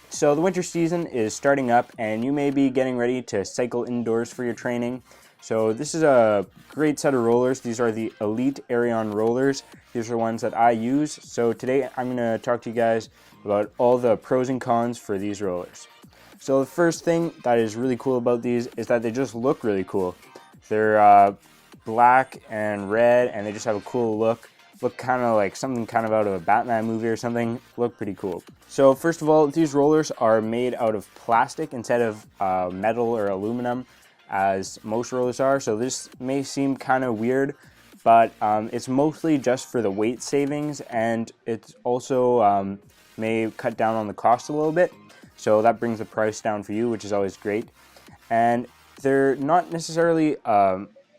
So the winter season is starting up and you may be getting ready to cycle indoors for your training. So this is a great set of rollers. These are the Elite Arion rollers. These are ones that I use. So today I'm going to talk to you guys about all the pros and cons for these rollers. So the first thing that is really cool about these is that they just look really cool. They're black and red and they just have a cool look. Look kind of like something kind of out of a Batman movie or something. Look pretty cool. So first of all, these rollers are made out of plastic instead of metal or aluminum as most rollers are. So this may seem kind of weird, but it's mostly just for the weight savings, and it's also may cut down on the cost a little bit. So that brings the price down for you, which is always great. And they're not necessarily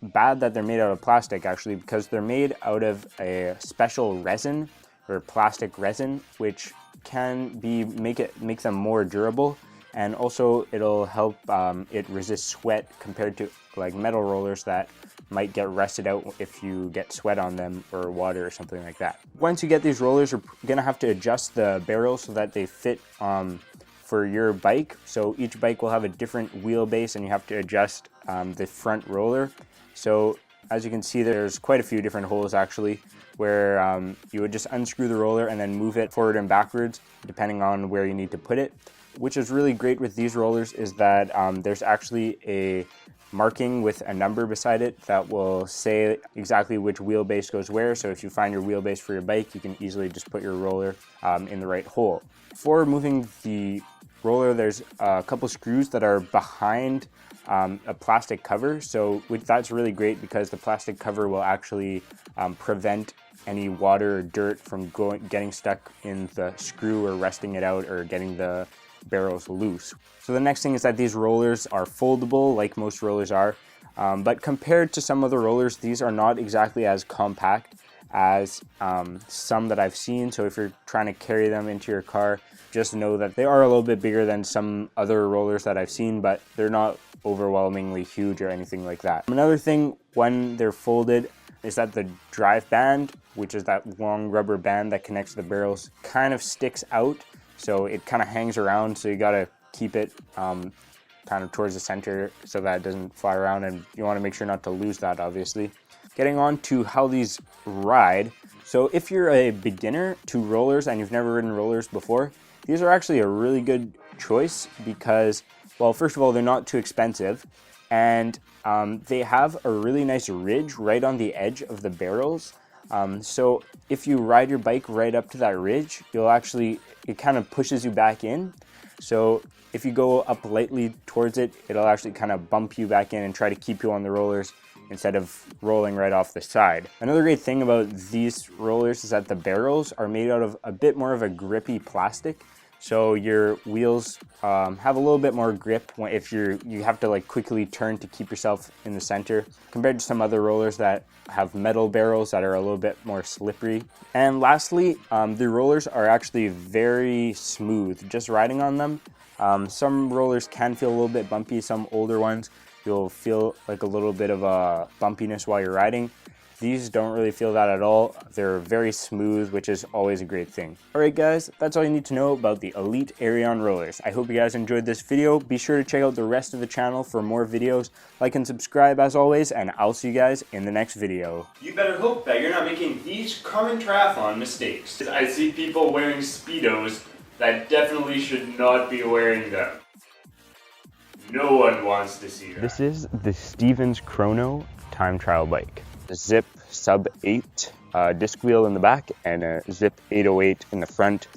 bad that they're made out of plastic, actually, because they're made out of a special resin or plastic resin, which can make them more durable, and also it'll help it resist sweat compared to like metal rollers that might get rusted out if you get sweat on them or water or something like that. Once you get these rollers, you're gonna have to adjust the barrels so that they fit for your bike. So each bike will have a different wheelbase and you have to adjust the front roller. So as you can see, there's quite a few different holes actually, where you would just unscrew the roller and then move it forward and backwards depending on where you need to put it. Which is really great with these rollers is that there's actually a marking with a number beside it that will say exactly which wheelbase goes where. So if you find your wheelbase for your bike, you can easily just put your roller in the right hole. For moving the roller, there's a couple screws that are behind a plastic cover. So that's really great because the plastic cover will actually prevent any water or dirt from getting stuck in the screw or resting it out or getting the barrels loose. So the next thing is that these rollers are foldable like most rollers are, but compared to some other rollers, these are not exactly as compact as some that I've seen. So if you're trying to carry them into your car, just know that they are a little bit bigger than some other rollers that I've seen, but they're not overwhelmingly huge or anything like that. Another thing when they're folded is that the drive band, which is that long rubber band that connects the barrels, kind of sticks out. So it kind of hangs around, so you gotta keep it kind of towards the center so that it doesn't fly around, and you wanna make sure not to lose that, obviously. Getting on to how these ride. So if you're a beginner to rollers and you've never ridden rollers before, these are actually a really good choice because, well, first of all, they're not too expensive, and they have a really nice ridge right on the edge of the barrels. So if you ride your bike right up to that ridge, it kind of pushes you back in. So if you go up lightly towards it, it'll actually kind of bump you back in and try to keep you on the rollers instead of rolling right off the side. Another great thing about these rollers is that the barrels are made out of a bit more of a grippy plastic. So your wheels have a little bit more grip if you have to like quickly turn to keep yourself in the center, compared to some other rollers that have metal barrels that are a little bit more slippery. And lastly, the rollers are actually very smooth just riding on them. Some rollers can feel a little bit bumpy. Some older ones, you'll feel like a little bit of a bumpiness while you're riding. These don't really feel that at all. They're very smooth, which is always a great thing. Alright guys, that's all you need to know about the Elite Arion rollers. I hope you guys enjoyed this video. Be sure to check out the rest of the channel for more videos. Like and subscribe as always, and I'll see you guys in the next video. You better hope that you're not making these common triathlon mistakes. I see people wearing Speedos that definitely should not be wearing them. No one wants to see that. This is the Stevens Chrono time trial bike. Zip sub 8 disc wheel in the back and a Zip 808 in the front.